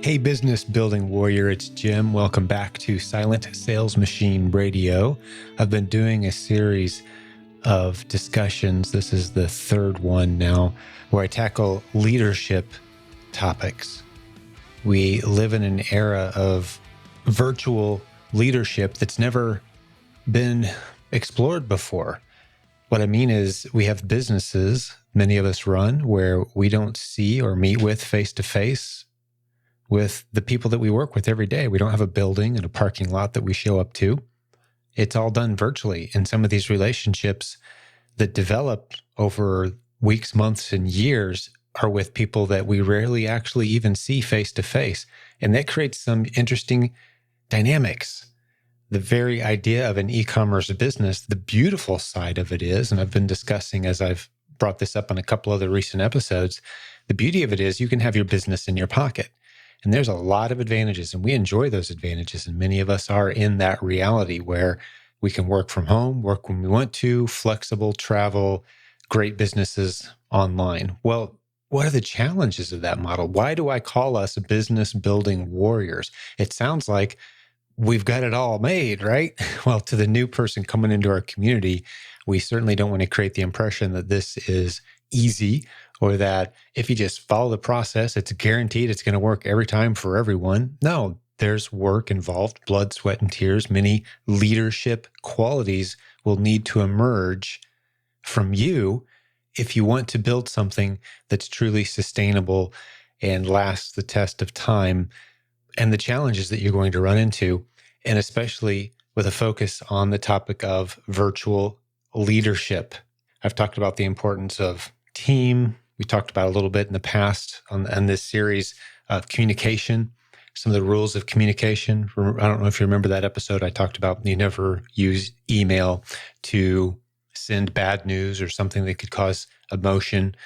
Hey, business building warrior, it's Jim. Welcome back to Silent Sales Machine Radio. I've been doing a series of discussions. This is the third one now, where I tackle leadership topics. We live in an era of virtual leadership that's never been explored before. What I mean is we have businesses, many of us run, where we don't see or meet with face-to-face with the people that we work with every day. We don't have a building and a parking lot that we show up to. It's all done virtually. And some of these relationships that develop over weeks, months, and years are with people that we rarely actually even see face to face. And that creates some interesting dynamics. The very idea of an e-commerce business, the beautiful side of it is, and I've been discussing as I've brought this up on a couple other recent episodes, the beauty of it is you can have your business in your pocket. And there's a lot of advantages, and we enjoy those advantages. And many of us are in that reality where we can work from home, work when we want to, flexible travel, great businesses online. Well, what are the challenges of that model? Why do I call us business building warriors? It sounds like we've got it all made, right? Well, to the new person coming into our community, we certainly don't want to create the impression that this is easy, or that if you just follow the process, it's guaranteed it's going to work every time for everyone. No, there's work involved, blood, sweat, and tears. Many leadership qualities will need to emerge from you if you want to build something that's truly sustainable and lasts the test of time and the challenges that you're going to run into, and especially with a focus on the topic of virtual leadership. I've talked about the importance of team. We talked about a little bit in the past on this series of communication, some of the rules of communication. I don't know if you remember that episode. I talked about you never use email to send bad news or something that could cause emotion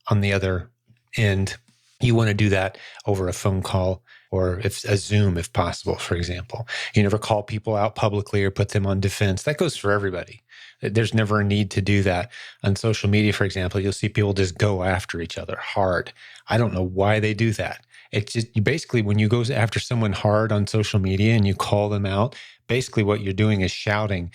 on the other end. You want to do that over a phone call or if a Zoom, if possible, for example. You never call people out publicly or put them on defense. That goes for everybody. There's never a need to do that. On social media, for example, you'll see people just go after each other hard. I don't know why they do that. It's just basically when you go after someone hard on social media and you call them out, basically what you're doing is shouting.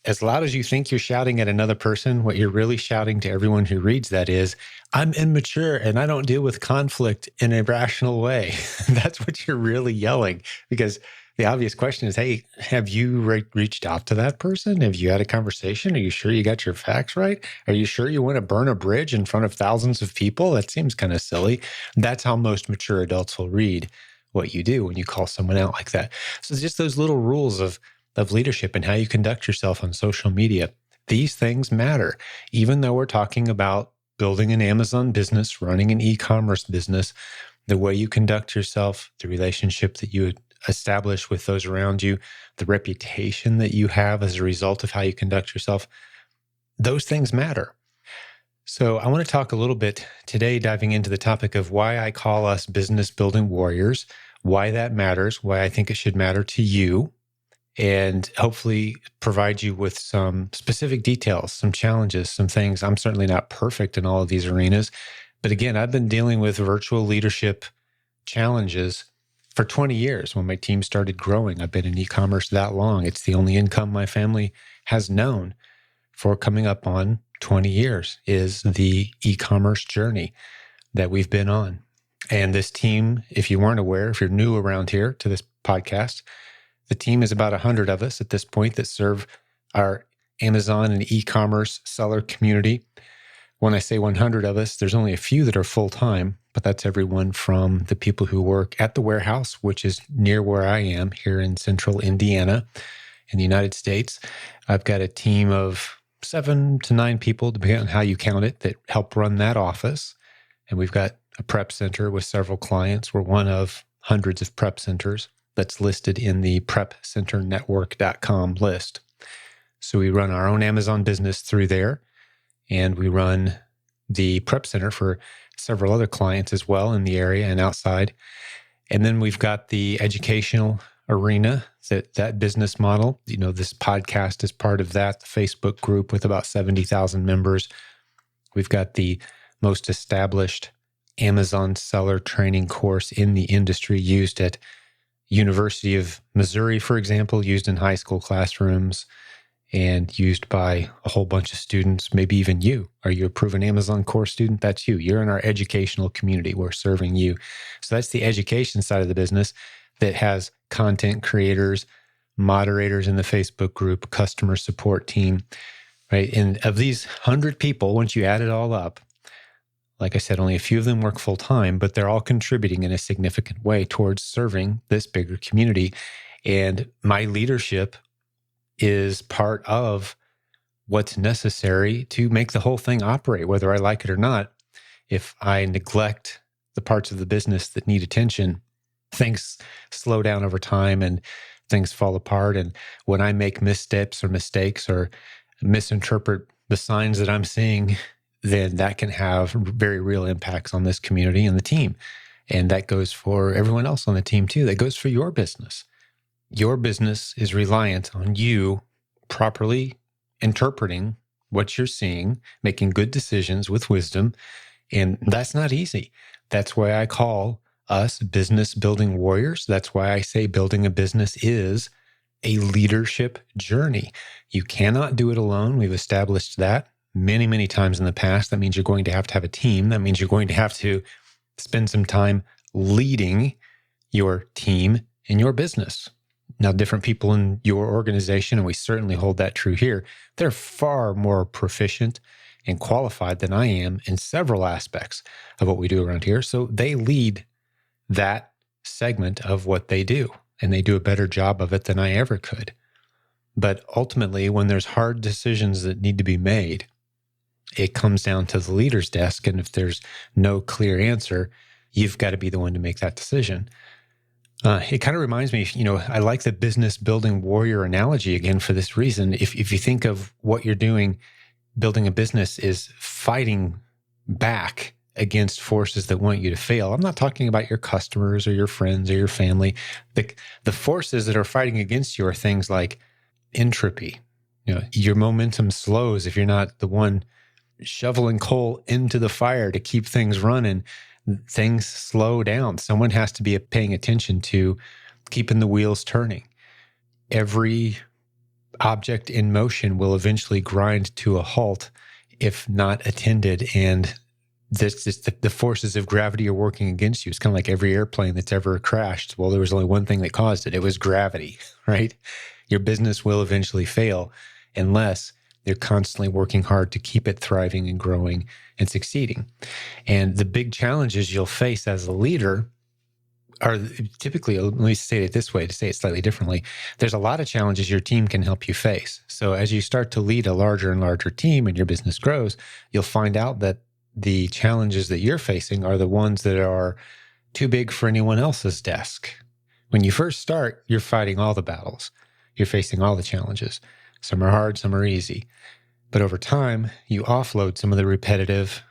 As loud as you think you're shouting at another person, what you're really shouting to everyone who reads that is, I'm immature and I don't deal with conflict in a rational way. That's what you're really yelling, because the obvious question is, hey, have you reached out to that person? Have you had a conversation? Are you sure you got your facts right? Are you sure you want to burn a bridge in front of thousands of people? That seems kind of silly. That's how most mature adults will read what you do when you call someone out like that. So just those little rules of leadership and how you conduct yourself on social media. These things matter. Even though we're talking about building an Amazon business, running an e-commerce business, the way you conduct yourself, the relationship that you establish with those around you, the reputation that you have as a result of how you conduct yourself, those things matter. So I want to talk a little bit today, diving into the topic of why I call us business building warriors, why that matters, why I think it should matter to you, and hopefully provide you with some specific details, some challenges, some things. I'm certainly not perfect in all of these arenas, but again, I've been dealing with virtual leadership challenges for 20 years. When my team started growing, I've been in e-commerce that long. It's the only income my family has known for coming up on 20 years is the e-commerce journey that we've been on. And this team, if you weren't aware, if you're new around here to this podcast, the team is about 100 of us at this point that serve our Amazon and e-commerce seller community. When I say 100 of us, there's only a few that are full-time, but that's everyone from the people who work at the warehouse, which is near where I am here in central Indiana in the United States. I've got a team of 7 to 9 people, depending on how you count it, that help run that office. And we've got a prep center with several clients. We're one of hundreds of prep centers that's listed in the prepcenternetwork.com list. So we run our own Amazon business through there, and we run the prep center for several other clients as well in the area and outside. And then we've got the educational arena, that business model. You know, this podcast is part of that, the Facebook group with about 70,000 members. We've got the most established Amazon seller training course in the industry, used at University of Missouri, for example, used in high school classrooms and used by a whole bunch of students, maybe even you. Are you a proven Amazon course student? That's you. You're in our educational community. We're serving you. So that's the education side of the business that has content creators, moderators in the Facebook group, customer support team, right? And of these 100 people, once you add it all up, like I said, only a few of them work full time, but they're all contributing in a significant way towards serving this bigger community. And my leadership is part of what's necessary to make the whole thing operate, whether I like it or not. If I neglect the parts of the business that need attention, things slow down over time and things fall apart. And when I make missteps or mistakes or misinterpret the signs that I'm seeing, then that can have very real impacts on this community and the team. And that goes for everyone else on the team too. That goes for your business. Your business is reliant on you properly interpreting what you're seeing, making good decisions with wisdom. And that's not easy. That's why I call us business building warriors. That's why I say building a business is a leadership journey. You cannot do it alone. We've established that many, many times in the past. That means you're going to have a team. That means you're going to have to spend some time leading your team in your business. Now, different people in your organization, and we certainly hold that true here, they're far more proficient and qualified than I am in several aspects of what we do around here. So they lead that segment of what they do, and they do a better job of it than I ever could. But ultimately, when there's hard decisions that need to be made, it comes down to the leader's desk. And if there's no clear answer, you've got to be the one to make that decision. It kind of reminds me, I like the business building warrior analogy again for this reason. If you think of what you're doing, building a business is fighting back against forces that want you to fail. I'm not talking about your customers or your friends or your family. The forces that are fighting against you are things like entropy. Your momentum slows if you're not the one shoveling coal into the fire to keep things running. Things slow down. Someone has to be paying attention to keeping the wheels turning. Every object in motion will eventually grind to a halt if not attended. And the forces of gravity are working against you. It's kind of like every airplane that's ever crashed. Well, there was only one thing that caused it. It was gravity, right? Your business will eventually fail unless they're constantly working hard to keep it thriving and growing and succeeding. And the big challenges you'll face as a leader are typically, let me say it this way, to say it slightly differently, there's a lot of challenges your team can help you face. So as you start to lead a larger and larger team and your business grows, you'll find out that the challenges that you're facing are the ones that are too big for anyone else's desk. When you first start, you're fighting all the battles. You're facing all the challenges. Some are hard, some are easy. But over time, you offload some of the repetitive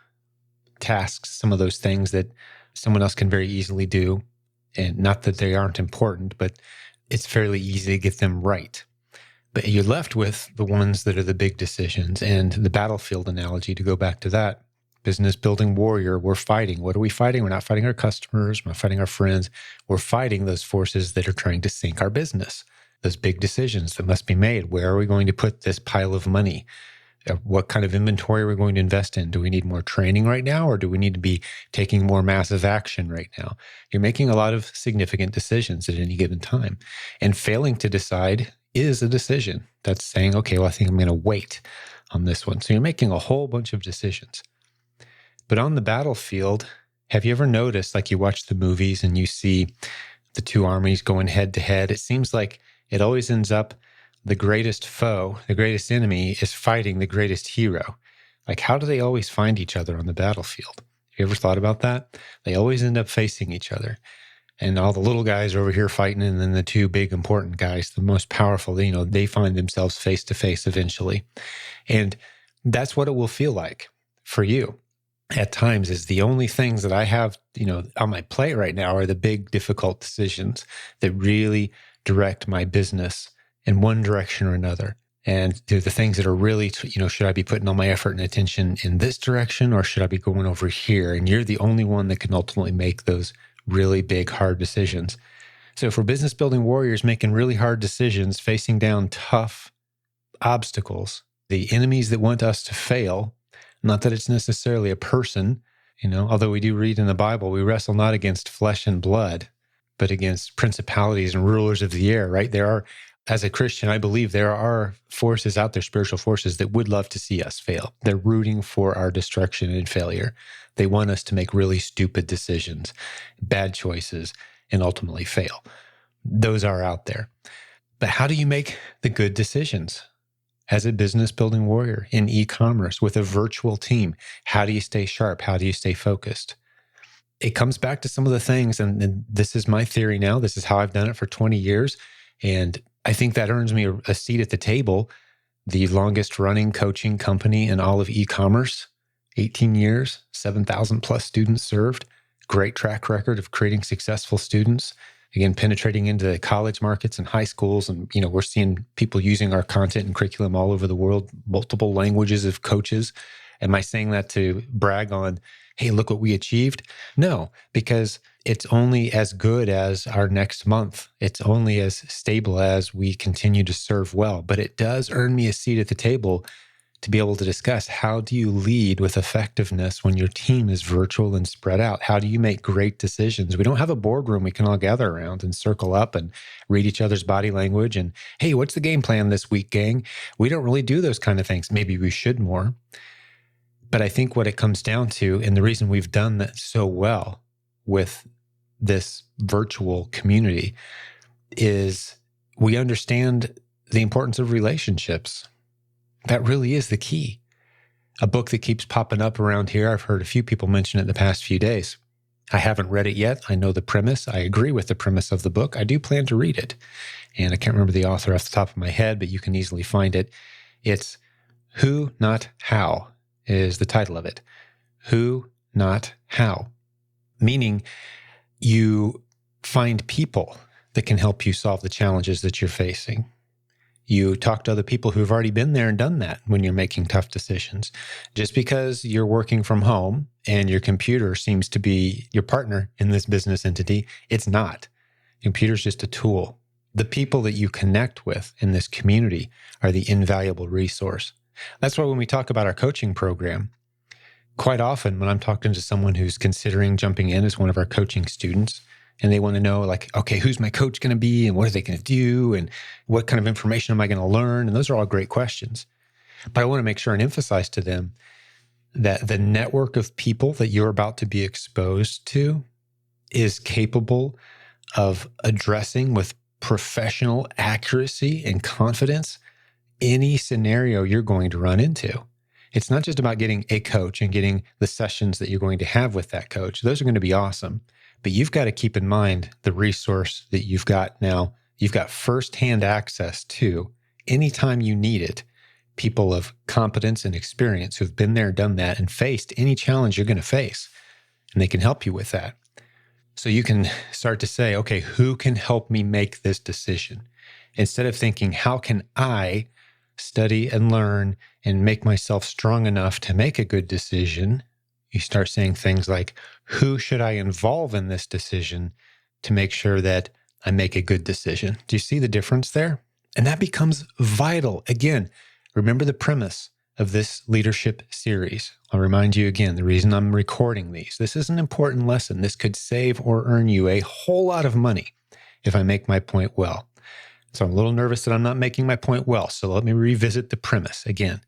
tasks, some of those things that someone else can very easily do. And not that they aren't important, but it's fairly easy to get them right. But you're left with the ones that are the big decisions. And the battlefield analogy, to go back to that, business building warrior, we're fighting. What are we fighting? We're not fighting our customers. We're not fighting our friends. We're fighting those forces that are trying to sink our business. Those big decisions that must be made. Where are we going to put this pile of money? What kind of inventory are we going to invest in? Do we need more training right now, or do we need to be taking more massive action right now? You're making a lot of significant decisions at any given time. And failing to decide is a decision. That's saying, okay, well, I think I'm going to wait on this one. So you're making a whole bunch of decisions. But on the battlefield, have you ever noticed, like you watch the movies and you see the two armies going head to head? It seems like it always ends up the greatest foe, the greatest enemy is fighting the greatest hero. Like, how do they always find each other on the battlefield? Have you ever thought about that? They always end up facing each other. And all the little guys are over here fighting, and then the two big important guys, the most powerful, they find themselves face to face eventually. And that's what it will feel like for you at times. Is the only things that I have, on my plate right now are the big, difficult decisions that really direct my business in one direction or another. And do the things that are really, should I be putting all my effort and attention in this direction, or should I be going over here? And you're the only one that can ultimately make those really big, hard decisions. So for business building warriors making really hard decisions, facing down tough obstacles, the enemies that want us to fail, not that it's necessarily a person, although we do read in the Bible, we wrestle not against flesh and blood, but against principalities and rulers of the air, right? As a Christian, I believe there are forces out there, spiritual forces, that would love to see us fail. They're rooting for our destruction and failure. They want us to make really stupid decisions, bad choices, and ultimately fail. Those are out there. But how do you make the good decisions? As a business building warrior in e-commerce with a virtual team, how do you stay sharp? How do you stay focused? It comes back to some of the things, and this is my theory now. This is how I've done it for 20 years. And I think that earns me a seat at the table. The longest running coaching company in all of e-commerce, 18 years, 7,000 plus students served, great track record of creating successful students. Again, penetrating into the college markets and high schools. And, we're seeing people using our content and curriculum all over the world, multiple languages of coaches. Am I saying that to brag on, hey, look what we achieved? No, because it's only as good as our next month. It's only as stable as we continue to serve well. But it does earn me a seat at the table to be able to discuss, how do you lead with effectiveness when your team is virtual and spread out? How do you make great decisions? We don't have a boardroom we can all gather around and circle up and read each other's body language and, hey, what's the game plan this week, gang? We don't really do those kind of things. Maybe we should more. But I think what it comes down to, and the reason we've done that so well with this virtual community, is we understand the importance of relationships. That really is the key. A book that keeps popping up around here, I've heard a few people mention it in the past few days. I haven't read it yet. I know the premise. I agree with the premise of the book. I do plan to read it. And I can't remember the author off the top of my head, but you can easily find it. It's Who, Not How is the title of it. Who, Not How. Meaning you find people that can help you solve the challenges that you're facing. You talk to other people who've already been there and done that when you're making tough decisions. Just because you're working from home and your computer seems to be your partner in this business entity, it's not. Computer's just a tool. The people that you connect with in this community are the invaluable resource. That's why when we talk about our coaching program, quite often when I'm talking to someone who's considering jumping in as one of our coaching students, and they want to know, like, okay, who's my coach going to be? And what are they going to do? And what kind of information am I going to learn? And those are all great questions. But I want to make sure and emphasize to them that the network of people that you're about to be exposed to is capable of addressing with professional accuracy and confidence any scenario you're going to run into. It's not just about getting a coach and getting the sessions that you're going to have with that coach. Those are going to be awesome. But you've got to keep in mind the resource that you've got now. You've got firsthand access to, anytime you need it, people of competence and experience who've been there, done that, and faced any challenge you're going to face. And they can help you with that. So you can start to say, okay, who can help me make this decision? Instead of thinking, how can I study and learn and make myself strong enough to make a good decision? You start saying things like, who should I involve in this decision to make sure that I make a good decision? Do you see the difference there? And that becomes vital. Again, remember the premise of this leadership series. I'll remind you again, the reason I'm recording these. This is an important lesson. This could save or earn you a whole lot of money if I make my point well. So I'm a little nervous that I'm not making my point well. So let me revisit the premise again.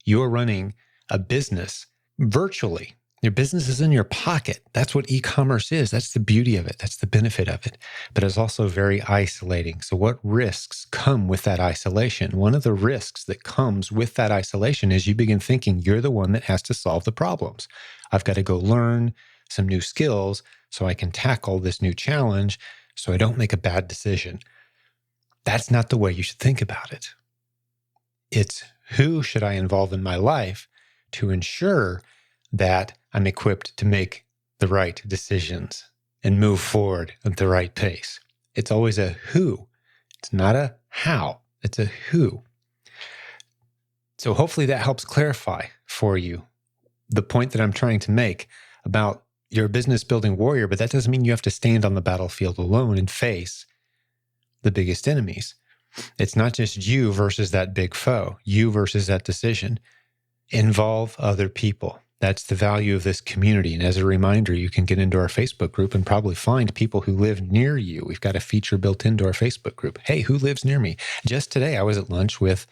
You're running a business virtually. Your business is in your pocket. That's what e-commerce is. That's the beauty of it. That's the benefit of it. But it's also very isolating. So what risks come with that isolation? One of the risks that comes with that isolation is you begin thinking you're the one that has to solve the problems. I've got to go learn some new skills so I can tackle this new challenge so I don't make a bad decision. That's not the way you should think about it. It's who should I involve in my life to ensure that I'm equipped to make the right decisions and move forward at the right pace. It's always a who. It's not a how. It's a who. So hopefully that helps clarify for you the point that I'm trying to make about you're a business building warrior, but that doesn't mean you have to stand on the battlefield alone and face the biggest enemies. It's not just you versus that big foe, you versus that decision. Involve other people. That's the value of this community. And as a reminder, you can get into our Facebook group and probably find people who live near you. We've got a feature built into our Facebook group. Hey, who lives near me? Just today, I was at lunch with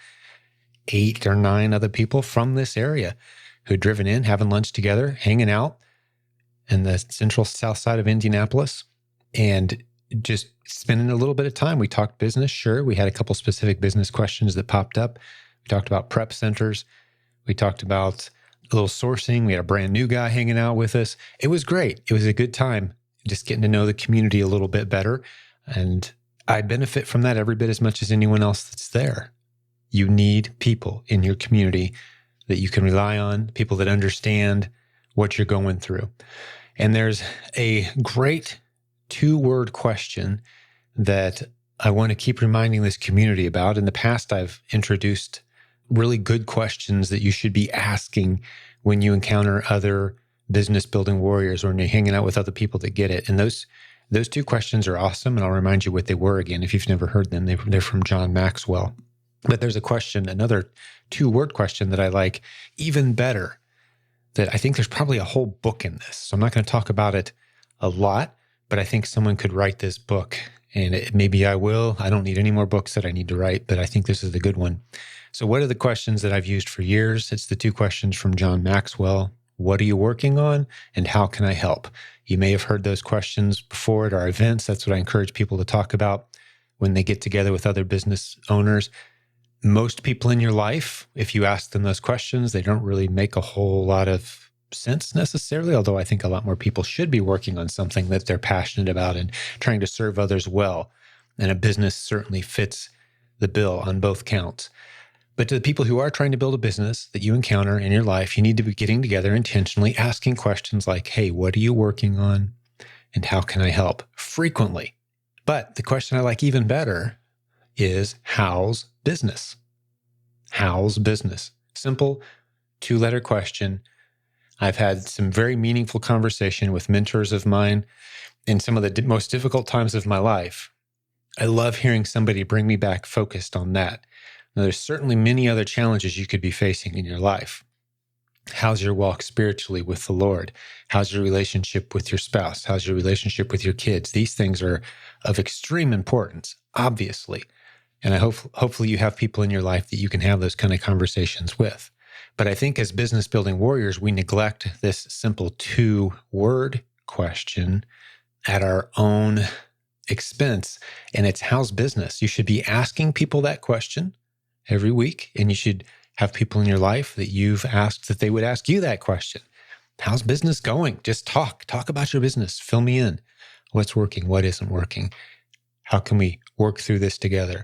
8 or 9 other people from this area who'd driven in, having lunch together, hanging out in the central south side of Indianapolis, and just spending a little bit of time. We talked business, sure. We had a couple specific business questions that popped up. We talked about prep centers. We talked about a little sourcing. We had a brand new guy hanging out with us. It was great. It was a good time just getting to know the community a little bit better. And I benefit from that every bit as much as anyone else that's there. You need people in your community that you can rely on, people that understand what you're going through. And there's a great 2-word question that I want to keep reminding this community about. In the past, I've introduced really good questions that you should be asking when you encounter other business building warriors or when you're hanging out with other people that get it. And those 2 questions are awesome. And I'll remind you what they were again. If you've never heard them, they're from John Maxwell. But there's a question, another 2-word question that I like even better, that I think there's probably a whole book in this. So I'm not going to talk about it a lot, but I think someone could write this book, and maybe I will. I don't need any more books that I need to write, but I think this is the good one. So what are the questions that I've used for years? It's the 2 questions from John Maxwell. What are you working on, and how can I help? You may have heard those questions before at our events. That's what I encourage people to talk about when they get together with other business owners. Most people in your life, if you ask them those questions, they don't really make a whole lot of sense necessarily, although I think a lot more people should be working on something that they're passionate about and trying to serve others well. And a business certainly fits the bill on both counts. But to the people who are trying to build a business that you encounter in your life, you need to be getting together intentionally, asking questions like, hey, what are you working on? And how can I help? Frequently. But the question I like even better is, how's business? How's business? Simple 2-letter question. I've had some very meaningful conversation with mentors of mine in some of the most difficult times of my life. I love hearing somebody bring me back focused on that. Now, there's certainly many other challenges you could be facing in your life. How's your walk spiritually with the Lord? How's your relationship with your spouse? How's your relationship with your kids? These things are of extreme importance, obviously. And I hopefully you have people in your life that you can have those kind of conversations with. But I think as business building warriors, we neglect this simple 2-word question at our own expense. And it's, how's business? You should be asking people that question every week. And you should have people in your life that you've asked that they would ask you that question. How's business going? Just talk about your business. Fill me in. What's working? What isn't working? How can we work through this together?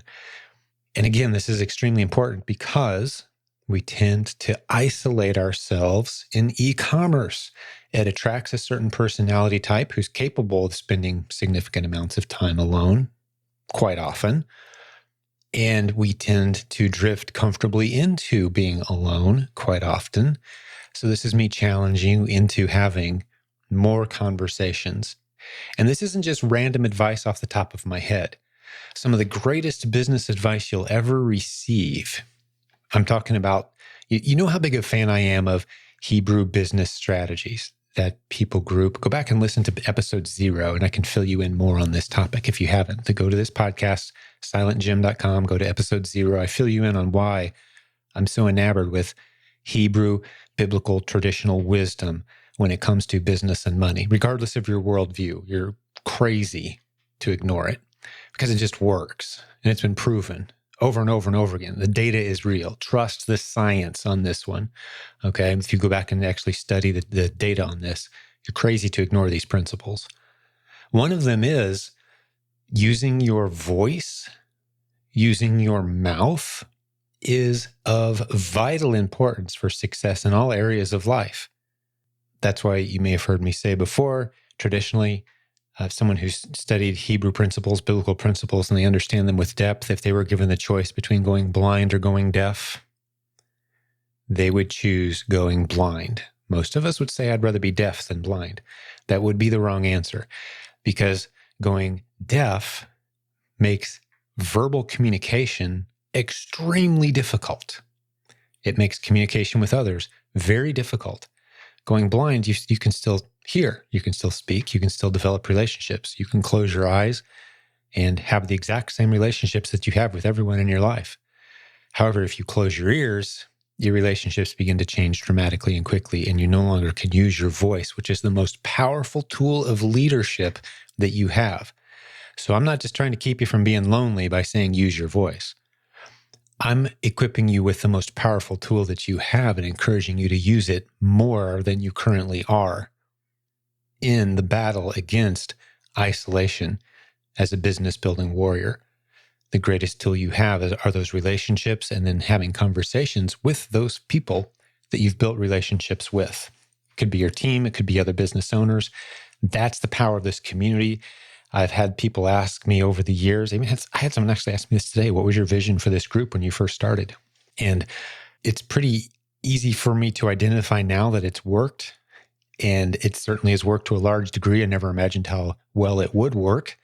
And again, this is extremely important because we tend to isolate ourselves in e-commerce. It attracts a certain personality type who's capable of spending significant amounts of time alone, quite often. And we tend to drift comfortably into being alone quite often. So this is me challenging you into having more conversations. And this isn't just random advice off the top of my head. Some of the greatest business advice you'll ever receive, I'm talking about, you know how big a fan I am of Hebrew business strategies, that people group. Go back and listen to episode 0, and I can fill you in more on this topic if you haven't. To go to this podcast, silentjimdotcom, go to episode 0. I fill you in on why I'm so enamored with Hebrew biblical traditional wisdom when it comes to business and money. Regardless of your worldview, you're crazy to ignore it because it just works. And it's been proven over and over and over again. The data is real. Trust the science on this one. Okay. If you go back and actually study the data on this, you're crazy to ignore these principles. One of them is using your voice, using your mouth is of vital importance for success in all areas of life. That's why you may have heard me say before, traditionally, someone who's studied Hebrew principles, biblical principles, and they understand them with depth, if they were given the choice between going blind or going deaf, they would choose going blind. Most of us would say, I'd rather be deaf than blind. That would be the wrong answer, because going deaf makes verbal communication extremely difficult. It makes communication with others very difficult. Going blind, you can still hear, you can still speak, you can still develop relationships. You can close your eyes and have the exact same relationships that you have with everyone in your life. However, if you close your ears, your relationships begin to change dramatically and quickly, and you no longer can use your voice, which is the most powerful tool of leadership that you have. So I'm not just trying to keep you from being lonely by saying use your voice. I'm equipping you with the most powerful tool that you have and encouraging you to use it more than you currently are in the battle against isolation as a business building warrior. The greatest tool you have are those relationships, and then having conversations with those people that you've built relationships with. It could be your team, it could be other business owners. That's the power of this community. I've had people ask me over the years, I had someone actually ask me this today, what was your vision for this group when you first started? And it's pretty easy for me to identify now that it's worked. And it certainly has worked to a large degree. I never imagined how well it would work.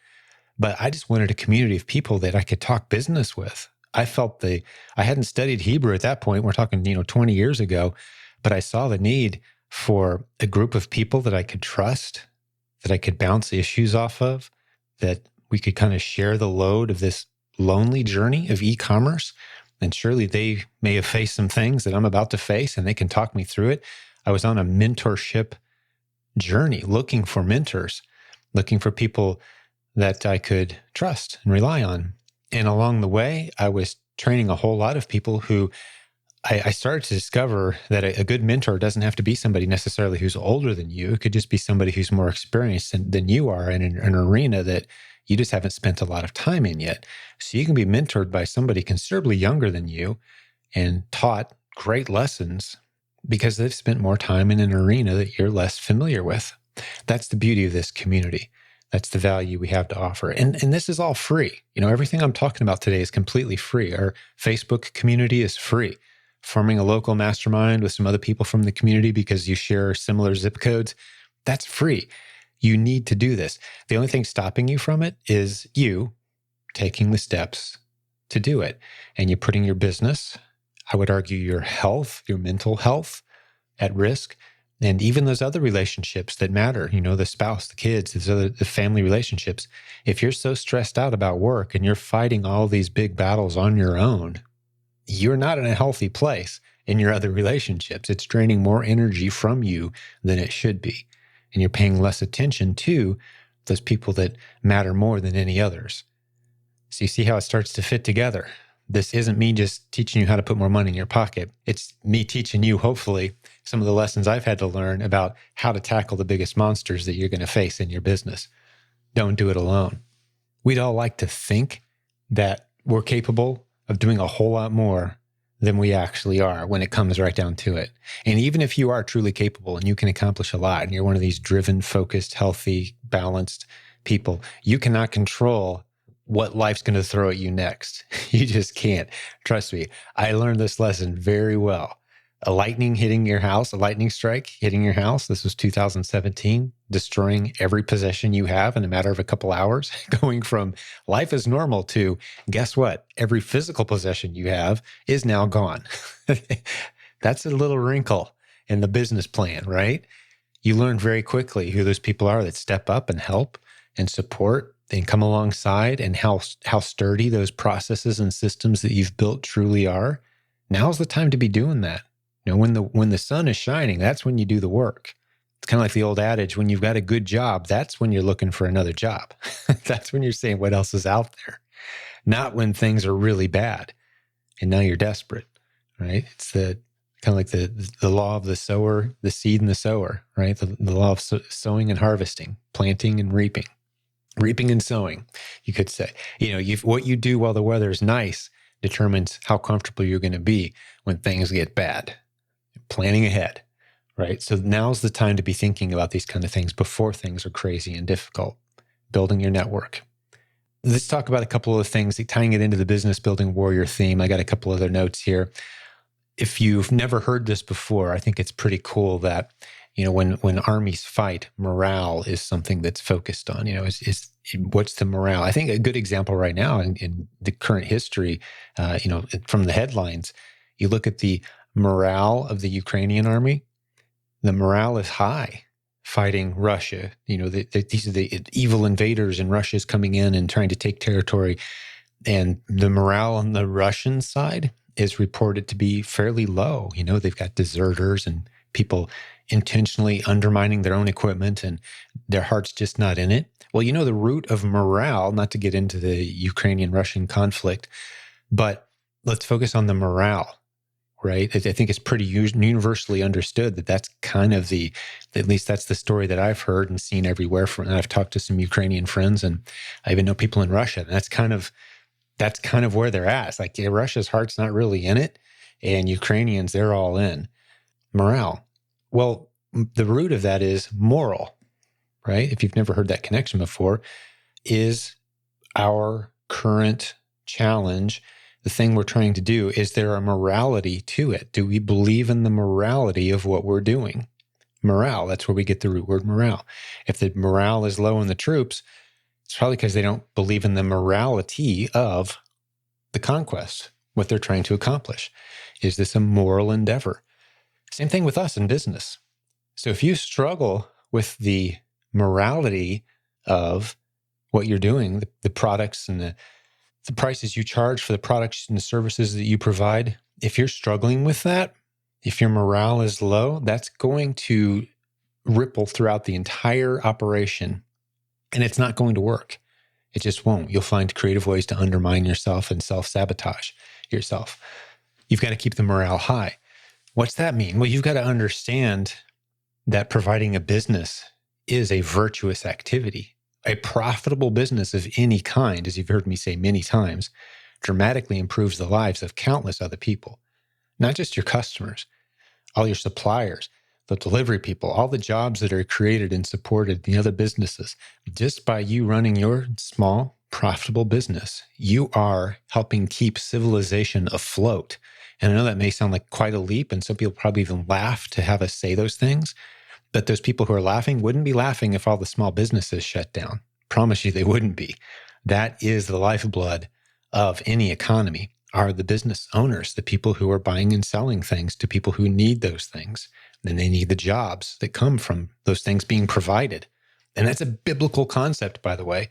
But I just wanted a community of people that I could talk business with. I felt I hadn't studied Hebrew at that point. We're talking, 20 years ago, but I saw the need for a group of people that I could trust, that I could bounce issues off of, that we could kind of share the load of this lonely journey of e-commerce. And surely they may have faced some things that I'm about to face, and they can talk me through it. I was on a mentorship journey, looking for mentors, looking for people that I could trust and rely on. And along the way, I was training a whole lot of people who I started to discover that a good mentor doesn't have to be somebody necessarily who's older than you. It could just be somebody who's more experienced than you are in an arena that you just haven't spent a lot of time in yet. So you can be mentored by somebody considerably younger than you and taught great lessons because they've spent more time in an arena that you're less familiar with. That's the beauty of this community. That's the value we have to offer. And this is all free. Everything I'm talking about today is completely free. Our Facebook community is free. Forming a local mastermind with some other people from the community because you share similar zip codes, that's free. You need to do this. The only thing stopping you from it is you taking the steps to do it. And you're putting your business, I would argue your health, your mental health at risk. And even those other relationships that matter, the spouse, the kids, the family relationships. If you're so stressed out about work and you're fighting all these big battles on your own, you're not in a healthy place in your other relationships. It's draining more energy from you than it should be. And you're paying less attention to those people that matter more than any others. So you see how it starts to fit together. This isn't me just teaching you how to put more money in your pocket. It's me teaching you, hopefully, some of the lessons I've had to learn about how to tackle the biggest monsters that you're going to face in your business. Don't do it alone. We'd all like to think that we're capable of doing a whole lot more than we actually are when it comes right down to it. And even if you are truly capable and you can accomplish a lot, and you're one of these driven, focused, healthy, balanced people, you cannot control what life's going to throw at you next. You just can't. Trust me. I learned this lesson very well. A lightning hitting your house, a lightning strike hitting your house. This was 2017, destroying every possession you have in a matter of a couple hours, going from life is normal to, guess what? Every physical possession you have is now gone. That's a little wrinkle in the business plan, right? You learn very quickly who those people are that step up and help and support and come alongside, and how sturdy those processes and systems that you've built truly are. Now's the time to be doing that. When the sun is shining, that's when you do the work. It's kind of like the old adage, when you've got a good job, that's when you're looking for another job. That's when you're saying what else is out there, not when things are really bad and now you're desperate, right? It's kind of like the law of the sower, the seed and the sower, right? The law of sowing and harvesting, planting and reaping and sowing, you could say. What you do while the weather is nice determines how comfortable you're going to be when things get bad. Planning ahead, right? So now's the time to be thinking about these kind of things before things are crazy and difficult. Building your network. Let's talk about a couple of things, tying it into the business building warrior theme. I got a couple other notes here. if you've never heard this before, I think it's pretty cool that, when armies fight, morale is something that's focused on, is what's the morale? I think a good example right now in the current history, from the headlines, you look at the morale of the Ukrainian army, the morale is high fighting Russia. These are the evil invaders, and Russia's coming in and trying to take territory. And the morale on the Russian side is reported to be fairly low. They've got deserters and people intentionally undermining their own equipment, and their heart's just not in it. Well, the root of morale, not to get into the Ukrainian-Russian conflict, but let's focus on the morale, right? I think it's pretty universally understood that that's kind of at least that's the story that I've heard and seen everywhere. And I've talked to some Ukrainian friends, and I even know people in Russia. And that's kind of where they're at. It's like, yeah, Russia's heart's not really in it, and Ukrainians, they're all in. Morale. Well, the root of that is moral, right? If you've never heard that connection before, is our current challenge, the thing we're trying to do, is there a morality to it? Do we believe in the morality of what we're doing? Morale, that's where we get the root word morale. If the morale is low in the troops, it's probably because they don't believe in the morality of the conquest, what they're trying to accomplish. Is this a moral endeavor? Same thing with us in business. So if you struggle with the morality of what you're doing, the products and the prices you charge for the products and the services that you provide, if you're struggling with that, if your morale is low, that's going to ripple throughout the entire operation, and it's not going to work. It just won't. You'll find creative ways to undermine yourself and self-sabotage yourself. You've got to keep the morale high. What's that mean? Well, you've got to understand that providing a business is a virtuous activity. A profitable business of any kind, as you've heard me say many times, dramatically improves the lives of countless other people. Not just your customers, all your suppliers, the delivery people, all the jobs that are created and supported, the other businesses. Just by you running your small, profitable business, you are helping keep civilization afloat. And I know that may sound like quite a leap, and some people probably even laugh to have us say those things. But those people who are laughing wouldn't be laughing if all the small businesses shut down. Promise you they wouldn't be. That is the lifeblood of any economy, are the business owners, the people who are buying and selling things to people who need those things. And they need the jobs that come from those things being provided. And that's a biblical concept, by the way.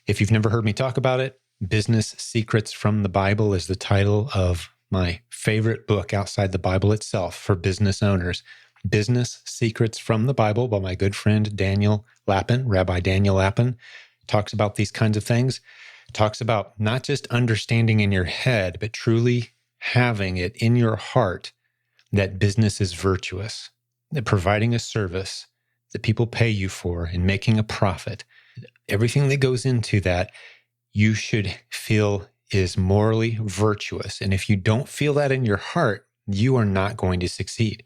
If you've never heard me talk about it, Business Secrets from the Bible is the title of my favorite book outside the Bible itself for business owners. Business Secrets from the Bible by my good friend Daniel Lappin, Rabbi Daniel Lappin, talks about these kinds of things. Talks about not just understanding in your head, but truly having it in your heart that business is virtuous, that providing a service that people pay you for and making a profit, everything that goes into that, you should feel is morally virtuous. And if you don't feel that in your heart, you are not going to succeed.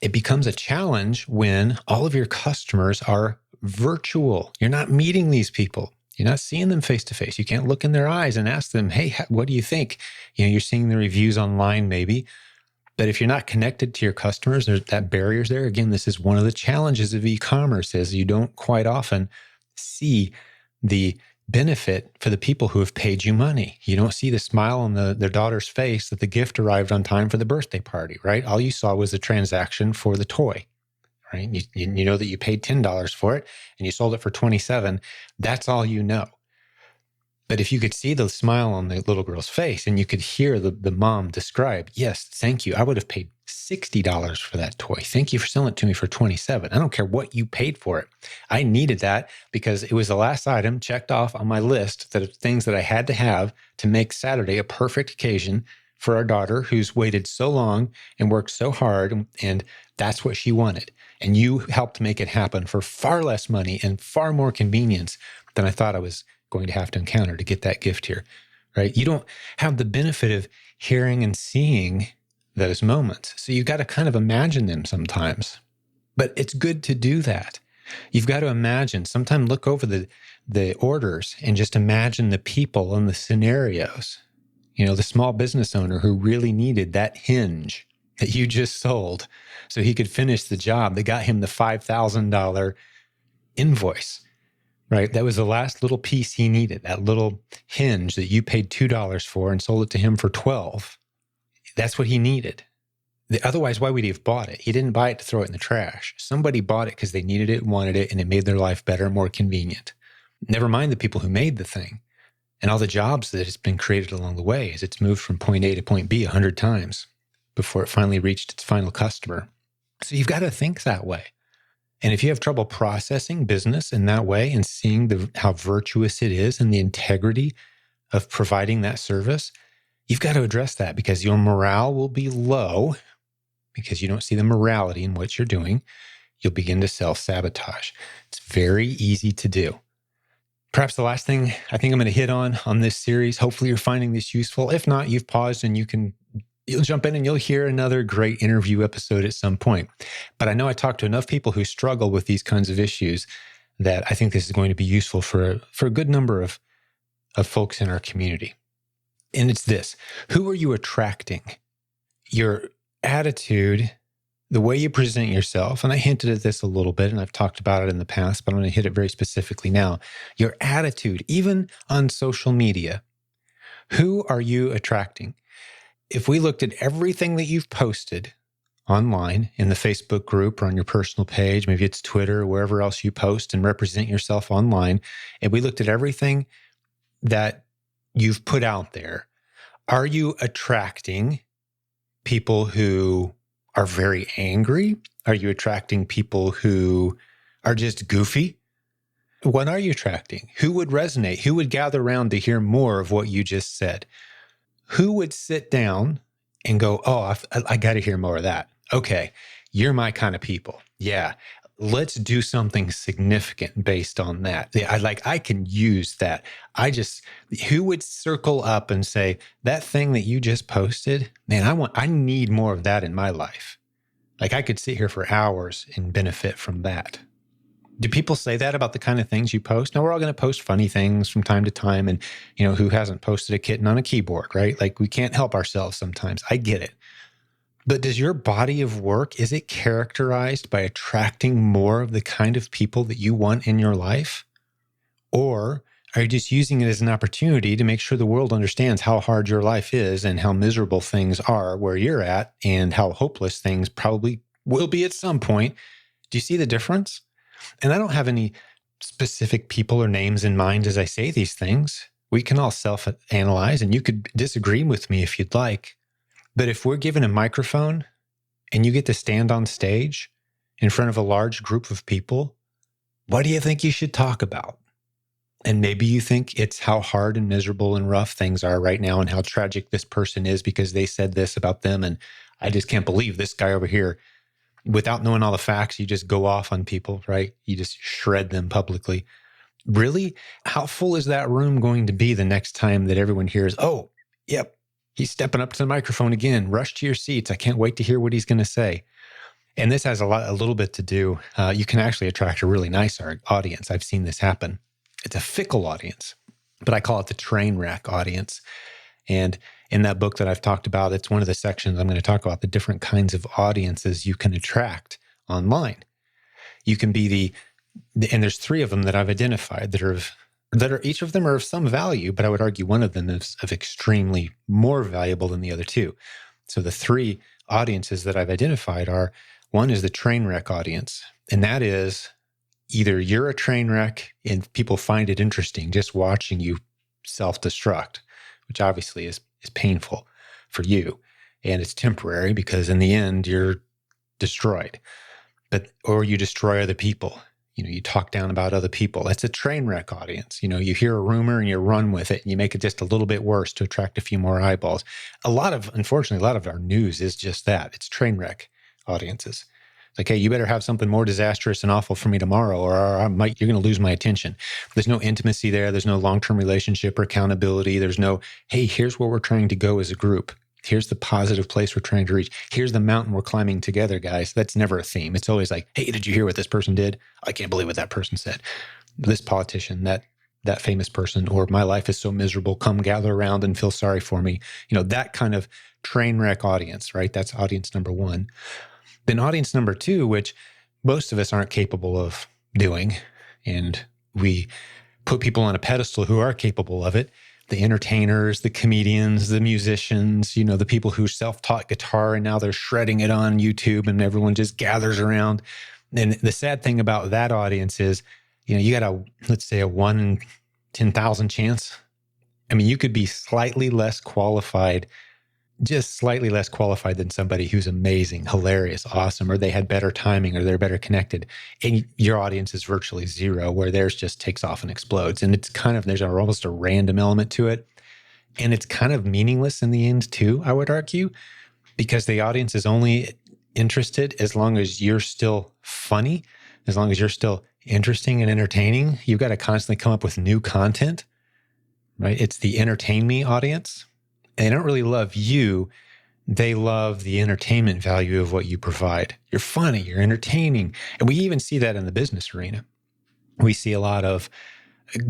It becomes a challenge when all of your customers are virtual. You're not meeting these people. You're not seeing them face to face. You can't look in their eyes and ask them, hey, what do you think? You're seeing the reviews online maybe. But if you're not connected to your customers, there's that barrier's there. Again, this is one of the challenges of e-commerce is you don't quite often see the benefit for the people who have paid you money. You don't see the smile on their daughter's face that the gift arrived on time for the birthday party, right? All you saw was the transaction for the toy, right? You know that you paid $10 for it and you sold it for $27. That's all you know. But if you could see the smile on the little girl's face and you could hear the mom describe, yes, thank you. I would have paid $60 for that toy. Thank you for selling it to me for $27. I don't care what you paid for it. I needed that because it was the last item checked off on my list that of things that I had to have to make Saturday a perfect occasion for our daughter who's waited so long and worked so hard, and that's what she wanted. And you helped make it happen for far less money and far more convenience than I thought I was going to have to encounter to get that gift here, right? You don't have the benefit of hearing and seeing those moments. So you've got to kind of imagine them sometimes. But it's good to do that. You've got to imagine, sometimes look over the orders and just imagine the people and the scenarios. The small business owner who really needed that hinge that you just sold so he could finish the job that got him the $5,000 invoice, right? That was the last little piece he needed, that little hinge that you paid $2 for and sold it to him for $12. That's what he needed. Otherwise, why would he have bought it? He didn't buy it to throw it in the trash. Somebody bought it because they needed it, wanted it, and it made their life better, more convenient. Never mind the people who made the thing and all the jobs that has been created along the way as it's moved from point A to point B 100 times before it finally reached its final customer. So you've got to think that way. And if you have trouble processing business in that way and seeing how virtuous it is and the integrity of providing that service, you've got to address that, because your morale will be low because you don't see the morality in what you're doing. You'll begin to self-sabotage. It's very easy to do. Perhaps the last thing I think I'm going to hit on this series, hopefully you're finding this useful. If not, you've paused and you'll jump in and you'll hear another great interview episode at some point. But I know I talked to enough people who struggle with these kinds of issues that I think this is going to be useful for a good number of folks in our community. And it's this: who are you attracting? Your attitude, the way you present yourself, and I hinted at this a little bit and I've talked about it in the past, but I'm going to hit it very specifically now. Your attitude, even on social media, who are you attracting? If we looked at everything that you've posted online in the Facebook group or on your personal page, maybe it's Twitter or wherever else you post and represent yourself online, and we looked at everything that you've put out there, are you attracting people who are very angry? Are you attracting people who are just goofy? What are you attracting? Who would resonate? Who would gather around to hear more of what you just said? Who would sit down and go, oh, I got to hear more of that. Okay, you're my kind of people. Yeah, let's do something significant based on that. I can use that. Who would circle up and say, that thing that you just posted, man, I need more of that in my life. Like, I could sit here for hours and benefit from that. Do people say that about the kind of things you post? Now, we're all going to post funny things from time to time. And, who hasn't posted a kitten on a keyboard, right? Like, we can't help ourselves sometimes. I get it. But does your body of work, is it characterized by attracting more of the kind of people that you want in your life? Or are you just using it as an opportunity to make sure the world understands how hard your life is and how miserable things are where you're at and how hopeless things probably will be at some point? Do you see the difference? And I don't have any specific people or names in mind as I say these things. We can all self-analyze, and you could disagree with me if you'd like. But if we're given a microphone and you get to stand on stage in front of a large group of people, what do you think you should talk about? And maybe you think it's how hard and miserable and rough things are right now and how tragic this person is because they said this about them. And I just can't believe this guy over here. Without knowing all the facts, you just go off on people, right? You just shred them publicly. Really? How full is that room going to be the next time that everyone hears, oh, yep, he's stepping up to the microphone again. Rush to your seats. I can't wait to hear what he's going to say. And this has a little bit to do. You can actually attract a really nice audience. I've seen this happen. It's a fickle audience, but I call it the train wreck audience. And in that book that I've talked about, it's one of the sections I'm going to talk about the different kinds of audiences you can attract online. You can be and there's 3 of them that I've identified that are each of them are of some value, but I would argue one of them is of extremely more valuable than the other 2. So the 3 audiences that I've identified are, one is the train wreck audience, and that is either you're a train wreck and people find it interesting just watching you self-destruct, which obviously is painful for you, and it's temporary because in the end you're destroyed. Or you destroy other people. You talk down about other people. That's a train wreck audience. You hear a rumor and you run with it and you make it just a little bit worse to attract a few more eyeballs. Unfortunately, a lot of our news is just that. It's train wreck audiences. Like, hey, you better have something more disastrous and awful for me tomorrow, or you're going to lose my attention. There's no intimacy there. There's no long-term relationship or accountability. There's no, hey, here's where we're trying to go as a group. Here's the positive place we're trying to reach. Here's the mountain we're climbing together, guys. That's never a theme. It's always like, hey, did you hear what this person did? I can't believe what that person said. This politician, that that famous person, or my life is so miserable, come gather around and feel sorry for me. That kind of train wreck audience, right? That's audience number one. Then audience number two, which most of us aren't capable of doing, and we put people on a pedestal who are capable of it. The entertainers, the comedians, the musicians, the people who self-taught guitar and now they're shredding it on YouTube and everyone just gathers around. And the sad thing about that audience is, you got let's say a 1 in 10,000 chance. I mean, you could be slightly less qualified, just slightly less qualified than somebody who's amazing, hilarious, awesome, or they had better timing or they're better connected. And your audience is virtually zero, where theirs just takes off and explodes. And it's there's almost a random element to it. And it's kind of meaningless in the end too, I would argue, because the audience is only interested as long as you're still funny, as long as you're still interesting and entertaining. You've got to constantly come up with new content, right? It's the entertain me audience. They don't really love you. They love the entertainment value of what you provide. You're funny, you're entertaining. And we even see that in the business arena. We see a lot of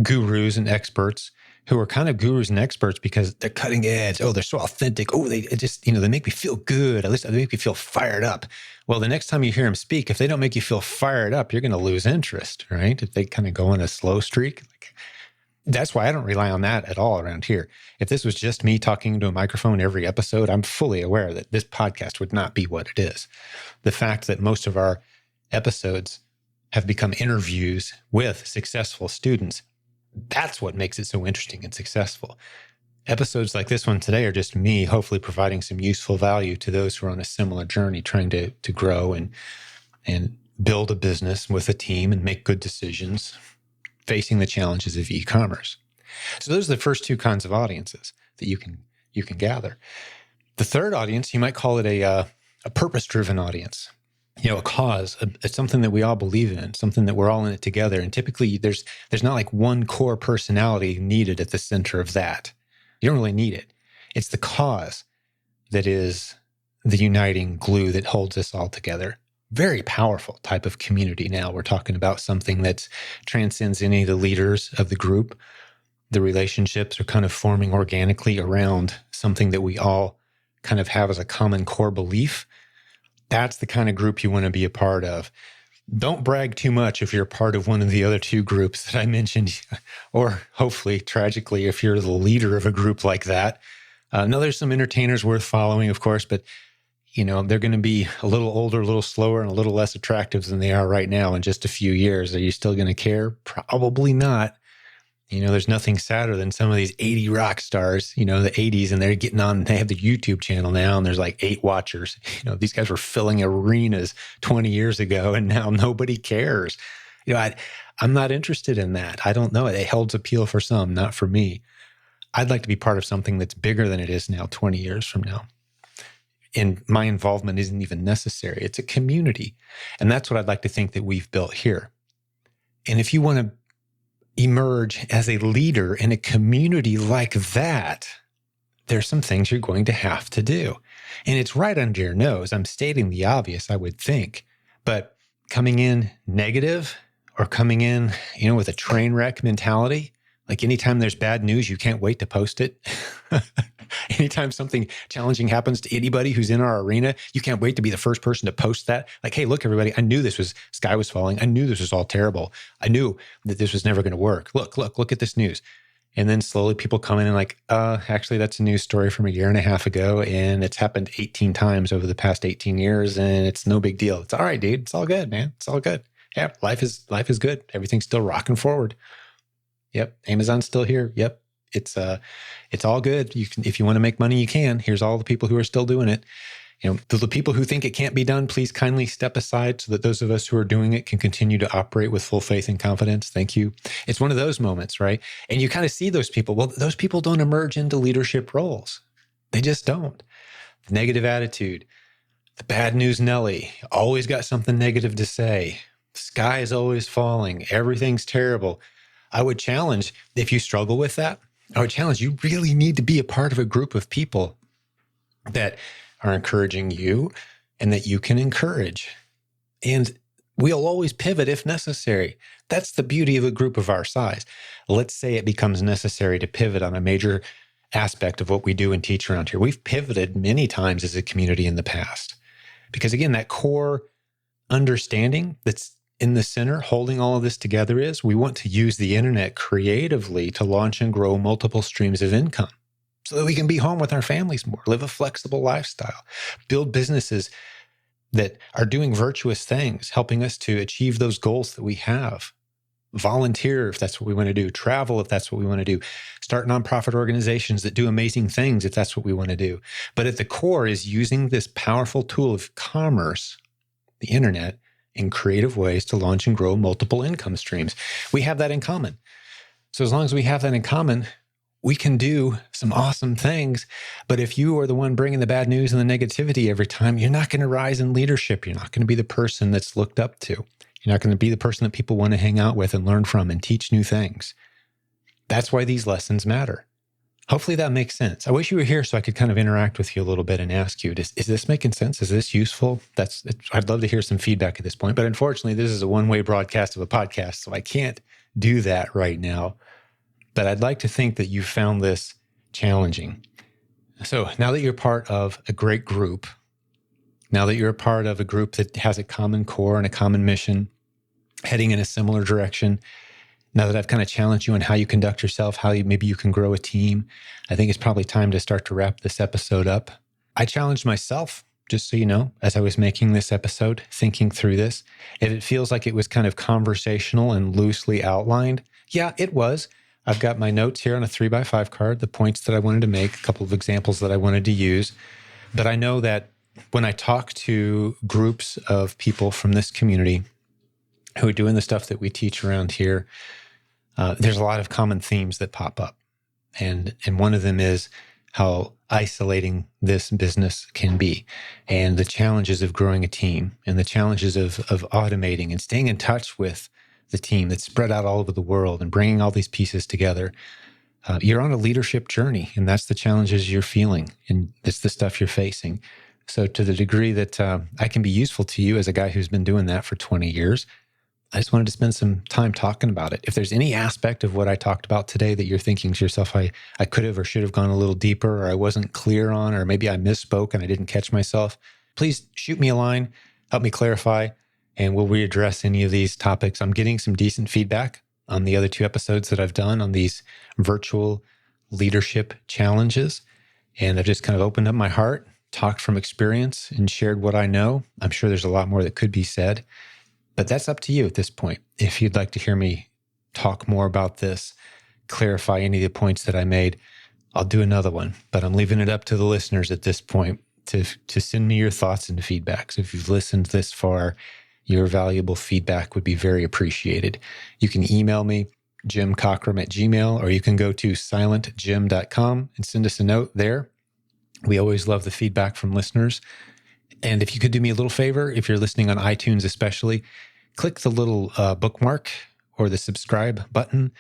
gurus and experts who are kind of gurus and experts because they're cutting edge. Oh, they're so authentic. Oh, they make me feel good. At least they make me feel fired up. Well, the next time you hear them speak, if they don't make you feel fired up, you're going to lose interest, right? If they kind of go on a slow streak, that's why I don't rely on that at all around here. If this was just me talking to a microphone every episode, I'm fully aware that this podcast would not be what it is. The fact that most of our episodes have become interviews with successful students, that's what makes it so interesting and successful. Episodes like this one today are just me hopefully providing some useful value to those who are on a similar journey, trying to grow and build a business with a team and make good decisions, facing the challenges of e-commerce. So those are the first two kinds of audiences that you can gather. The third audience, you might call it a purpose-driven audience. A cause, it's something that we all believe in, something that we're all in it together. And typically there's not like one core personality needed at the center of that. You don't really need it. It's the cause that is the uniting glue that holds us all together. Very powerful type of community. Now we're talking about something that transcends any of the leaders of the group. The relationships are kind of forming organically around something that we all kind of have as a common core belief. That's the kind of group you want to be a part of. Don't brag too much if you're part of one of the other two groups that I mentioned, or hopefully, tragically, if you're the leader of a group like that. No, there's some entertainers worth following, of course, but they're going to be a little older, a little slower, and a little less attractive than they are right now in just a few years. Are you still going to care? Probably not. There's nothing sadder than some of these 80 rock stars, the 80s, and they're getting on, they have the YouTube channel now, and there's like 8 watchers. These guys were filling arenas 20 years ago, and now nobody cares. I'm not interested in that. I don't know. It holds appeal for some, not for me. I'd like to be part of something that's bigger than it is now 20 years from now. And my involvement isn't even necessary. It's a community. And that's what I'd like to think that we've built here. And if you want to emerge as a leader in a community like that, there's some things you're going to have to do. And it's right under your nose. I'm stating the obvious, I would think. But coming in negative or coming in, with a train wreck mentality, like anytime there's bad news, you can't wait to post it. Anytime something challenging happens to anybody who's in our arena, you can't wait to be the first person to post that. Like, hey, look, everybody, I knew sky was falling. I knew this was all terrible. I knew that this was never going to work. Look at this news. And then slowly people come in and like, actually, that's a news story from a year and a half ago. And it's happened 18 times over the past 18 years. And it's no big deal. It's all right, dude. It's all good, man. It's all good. Yeah, life is good. Everything's still rocking forward. Yep. Amazon's still here. Yep. It's all good. You can, if you want to make money, you can. Here's all the people who are still doing it. The people who think it can't be done, please kindly step aside so that those of us who are doing it can continue to operate with full faith and confidence. Thank you. It's one of those moments, right? And you kind of see those people. Well, those people don't emerge into leadership roles. They just don't. The negative attitude, the bad news Nelly, always got something negative to say. The sky is always falling. Everything's terrible. I would challenge, if you struggle with that, I would challenge you really need to be a part of a group of people that are encouraging you and that you can encourage. And We'll always pivot if necessary. That's the beauty of a group of our size. Let's say it becomes necessary to pivot on a major aspect of what we do and teach around here. We've pivoted many times as a community in the past. Because again, that core understanding that's in the center, holding all of this together, is we want to use the internet creatively to launch and grow multiple streams of income so that we can be home with our families more, live a flexible lifestyle, build businesses that are doing virtuous things, helping us to achieve those goals that we have. Volunteer if that's what we want to do, travel if that's what we want to do, start nonprofit organizations that do amazing things if that's what we want to do. But at the core is using this powerful tool of commerce, the internet, in creative ways to launch and grow multiple income streams. We have that in common. So as long as we have that in common, we can do some awesome things. But if you are the one bringing the bad news and the negativity every time, you're not going to rise in leadership. You're not going to be the person that's looked up to. You're not going to be the person that people want to hang out with and learn from and teach new things. That's why these lessons matter. Hopefully that makes sense. I wish you were here so I could kind of interact with you a little bit and ask you, is this making sense? Is this useful? I'd love to hear some feedback at this point. But unfortunately, this is a one-way broadcast of a podcast, so I can't do that right now. But I'd like to think that you found this challenging. So now that you're part of a great group, now that you're a part of a group that has a common core and a common mission, heading in a similar direction, now that I've kind of challenged you on how you conduct yourself, maybe you can grow a team, I think it's probably time to start to wrap this episode up. I challenged myself, just so you know, as I was making this episode, thinking through this. If it feels like it was kind of conversational and loosely outlined, yeah, it was. I've got my notes here on a 3x5 card, the points that I wanted to make, a couple of examples that I wanted to use. But I know that when I talk to groups of people from this community who are doing the stuff that we teach around here, there's a lot of common themes that pop up. And one of them is how isolating this business can be, and the challenges of growing a team, and the challenges of automating and staying in touch with the team that's spread out all over the world and bringing all these pieces together. You're on a leadership journey, and that's the challenges you're feeling, and it's the stuff you're facing. So to the degree that I can be useful to you as a guy who's been doing that for 20 years, I just wanted to spend some time talking about it. If there's any aspect of what I talked about today that you're thinking to yourself, I could have or should have gone a little deeper, or I wasn't clear on, or maybe I misspoke and I didn't catch myself, please shoot me a line, help me clarify, and we'll readdress any of these topics. I'm getting some decent feedback on the other 2 episodes that I've done on these virtual leadership challenges. And I've just kind of opened up my heart, talked from experience, and shared what I know. I'm sure there's a lot more that could be said. But that's up to you at this point. If you'd like to hear me talk more about this, clarify any of the points that I made, I'll do another one. But I'm leaving it up to the listeners at this point to send me your thoughts and feedback. So if you've listened this far, your valuable feedback would be very appreciated. You can email me, jimcockrum@gmail.com, or you can go to silentjimdotcom and send us a note there. We always love the feedback from listeners. And if you could do me a little favor, if you're listening on iTunes especially, click the little bookmark or the subscribe button,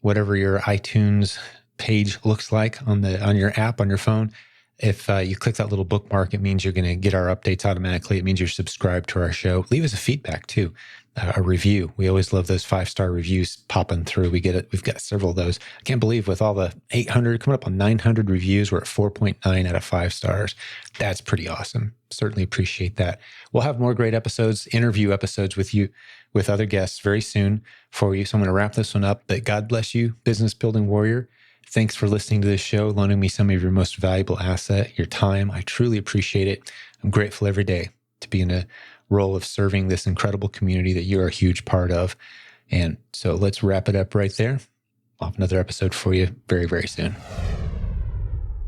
whatever your iTunes page looks like on your app on your phone. If you click that little bookmark, it means you're going to get our updates automatically. It means you're subscribed to our show. Leave us a feedback too, a review. We always love those 5-star reviews popping through. We've got several of those. I can't believe with all the 800, coming up on 900 reviews, we're at 4.9 out of 5 stars. That's pretty awesome. Certainly appreciate that. We'll have more great episodes, interview episodes with you, with other guests very soon for you. So I'm going to wrap this one up. But God bless you, business building warrior. Thanks for listening to this show, loaning me some of your most valuable asset, your time. I truly appreciate it. I'm grateful every day to be in a role of serving this incredible community that you're a huge part of. And so let's wrap it up right there. I'll have another episode for you very, very soon.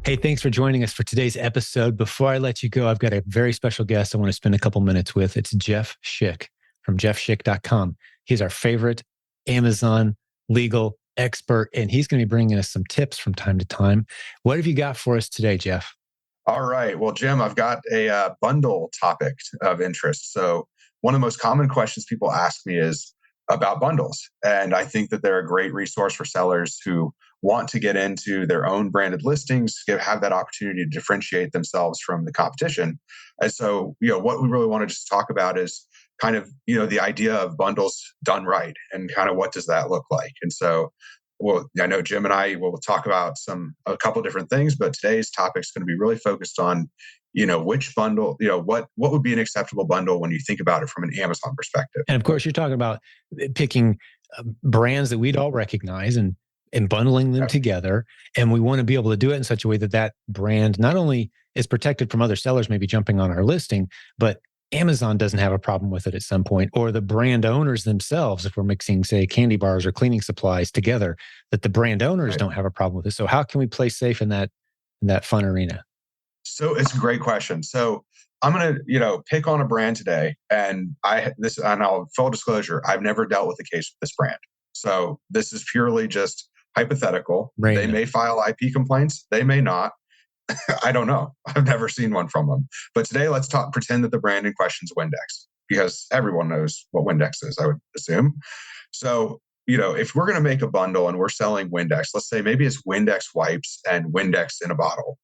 Hey, thanks for joining us for today's episode. Before I let you go, I've got a very special guest I want to spend a couple minutes with. It's Jeff Schick from jeffschick.com. He's our favorite Amazon legal expert, and he's going to be bringing us some tips from time to time. What have you got for us today, Jeff? All right. Well, Jim, I've got a bundle topic of interest. So one of the most common questions people ask me is about bundles. And I think that they're a great resource for sellers who want to get into their own branded listings, have that opportunity to differentiate themselves from the competition. And so, what we really want to just talk about is kind of, the idea of bundles done right and kind of what does that look like. And so, well, I know Jim and I will talk about a couple different things, but today's topic is going to be really focused on, which bundle, what would be an acceptable bundle when you think about it from an Amazon perspective. And of course, you're talking about picking brands that we'd all recognize and bundling them together. And we want to be able to do it in such a way that that brand not only is protected from other sellers maybe jumping on our listing, but Amazon doesn't have a problem with it at some point, or the brand owners themselves, if we're mixing, say, candy bars or cleaning supplies together, that the brand owners don't have a problem with it. So how can we play safe in that fun arena? So it's a great question. So I'm going to, pick on a brand today, and I'll full disclosure, I've never dealt with a case with this brand. So this is purely just hypothetical. They may file IP complaints. They may not. I don't know. I've never seen one from them. But today, let's pretend that the brand in question is Windex, because everyone knows what Windex is, I would assume. So, if we're going to make a bundle and we're selling Windex, let's say maybe it's Windex wipes and Windex in a bottle.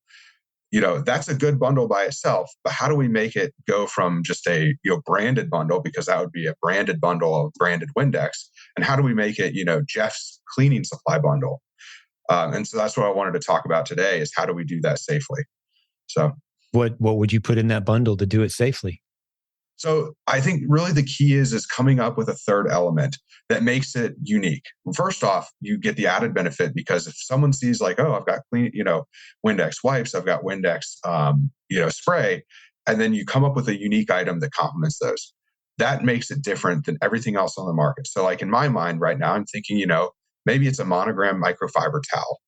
That's a good bundle by itself, but how do we make it go from just a, branded bundle, because that would be a branded bundle of branded Windex, and how do we make it, Jeff's cleaning supply bundle? And so that's what I wanted to talk about today, is how do we do that safely? So what would you put in that bundle to do it safely? So I think really the key is coming up with a third element that makes it unique. First off, you get the added benefit, because if someone sees like, oh, I've got clean, Windex wipes, I've got Windex, spray, and then you come up with a unique item that complements those, that makes it different than everything else on the market. So like in my mind right now, I'm thinking, maybe it's a monogram microfiber towel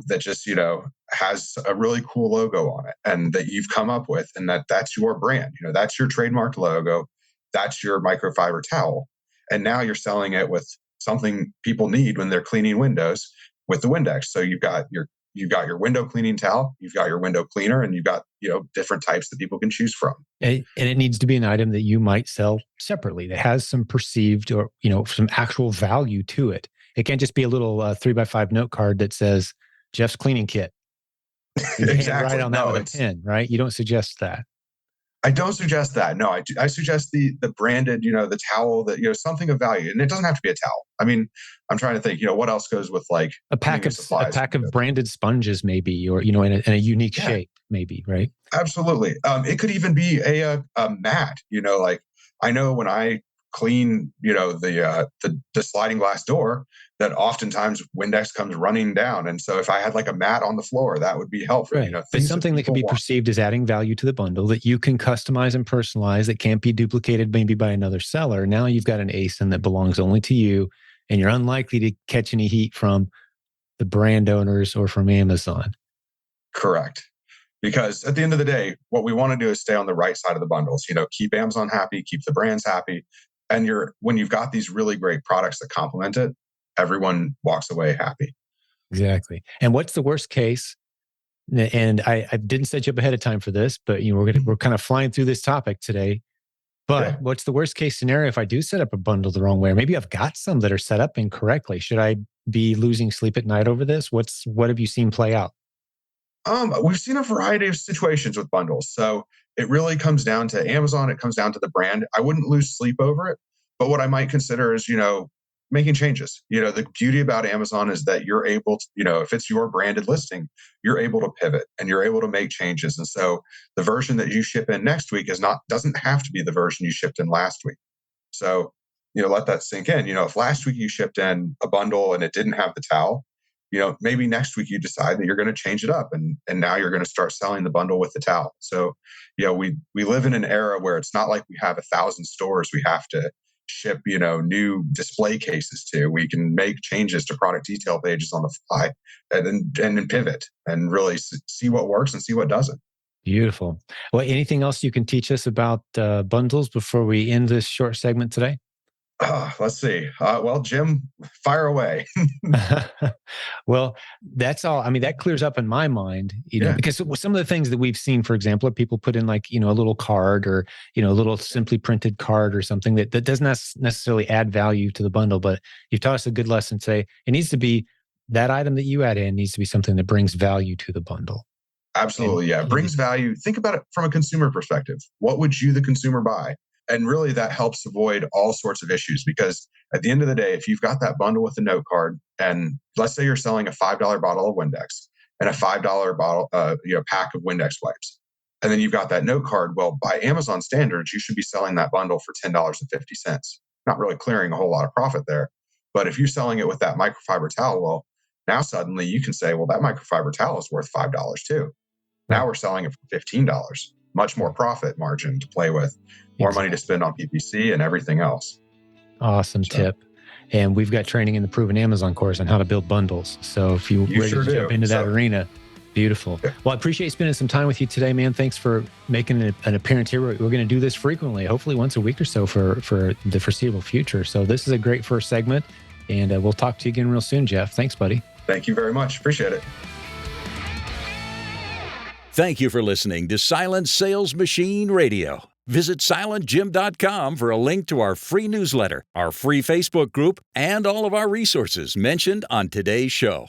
that just, has a really cool logo on it, and that you've come up with, and that's your brand. That's your trademark logo. That's your microfiber towel. And now you're selling it with something people need when they're cleaning windows with the Windex. So you've got your window cleaning towel, you've got your window cleaner, and you've got, different types that people can choose from. And it needs to be an item that you might sell separately, that has some perceived or, some actual value to it. It can't just be a little 3x5 note card that says Jeff's cleaning kit. You Exactly. can't write on that with a pen, right? You don't suggest that. I don't suggest that. No, I suggest the branded, the towel that, something of value. And it doesn't have to be a towel. I mean, I'm trying to think, what else goes with like a pack of branded sponges, maybe, or, in a unique shape, maybe, right? Absolutely. It could even be a mat, like I know when I clean, the sliding glass door, that oftentimes Windex comes running down. And so if I had like a mat on the floor, that would be helpful. Right. But something that can be perceived as adding value to the bundle that you can customize and personalize, that can't be duplicated maybe by another seller. Now you've got an ASIN that belongs only to you, and you're unlikely to catch any heat from the brand owners or from Amazon. Correct. Because at the end of the day, what we want to do is stay on the right side of the bundles, keep Amazon happy, keep the brands happy. And when you've got these really great products that complement it, everyone walks away happy. Exactly. And what's the worst case? And I didn't set you up ahead of time for this, but we're kind of flying through this topic today. But what's the worst case scenario if I do set up a bundle the wrong way? Or maybe I've got some that are set up incorrectly. Should I be losing sleep at night over this? What have you seen play out? We've seen a variety of situations with bundles. So it really comes down to Amazon. It comes down to the brand. I wouldn't lose sleep over it. But what I might consider is, making changes. The beauty about Amazon is that you're able to, if it's your branded listing, you're able to pivot and you're able to make changes. And so the version that you ship in next week doesn't have to be the version you shipped in last week. So, let that sink in. If last week you shipped in a bundle and it didn't have the towel, maybe next week you decide that you're going to change it up, and now you're going to start selling the bundle with the towel. So, we live in an era where it's not like we have 1,000 stores we have to ship, new display cases to. We can make changes to product detail pages on the fly, and then pivot and really see what works and see what doesn't. Beautiful. Well, anything else you can teach us about bundles before we end this short segment today? Let's see. Well, Jim, fire away. Well, that's all. I mean, that clears up in my mind, because some of the things that we've seen, for example, are people put in like, a little card or, a little simply printed card or something that doesn't necessarily add value to the bundle. But you've taught us a good lesson today. It needs to be that item that you add in needs to be something that brings value to the bundle. Absolutely. Yeah. It brings value. Think about it from a consumer perspective. What would you, the consumer, buy? And really that helps avoid all sorts of issues, because at the end of the day, if you've got that bundle with a note card, and let's say you're selling a $5 bottle of Windex and a $5 bottle, pack of Windex wipes, and then you've got that note card. Well, by Amazon standards, you should be selling that bundle for $10.50. Not really clearing a whole lot of profit there. But if you're selling it with that microfiber towel, well, now suddenly you can say, well, that microfiber towel is worth $5 too. Right. Now we're selling it for $15. Much more profit margin to play with, more money to spend on PPC and everything else. Awesome tip. And we've got training in the Proven Amazon course on how to build bundles. So if you're ready to jump into that arena, beautiful. Yeah. Well, I appreciate spending some time with you today, man. Thanks for making an appearance here. We're going to do this frequently, hopefully once a week or so for the foreseeable future. So this is a great first segment, and we'll talk to you again real soon, Jeff. Thanks, buddy. Thank you very much. Appreciate it. Thank you for listening to Silent Sales Machine Radio. Visit silentjim.com for a link to our free newsletter, our free Facebook group, and all of our resources mentioned on today's show.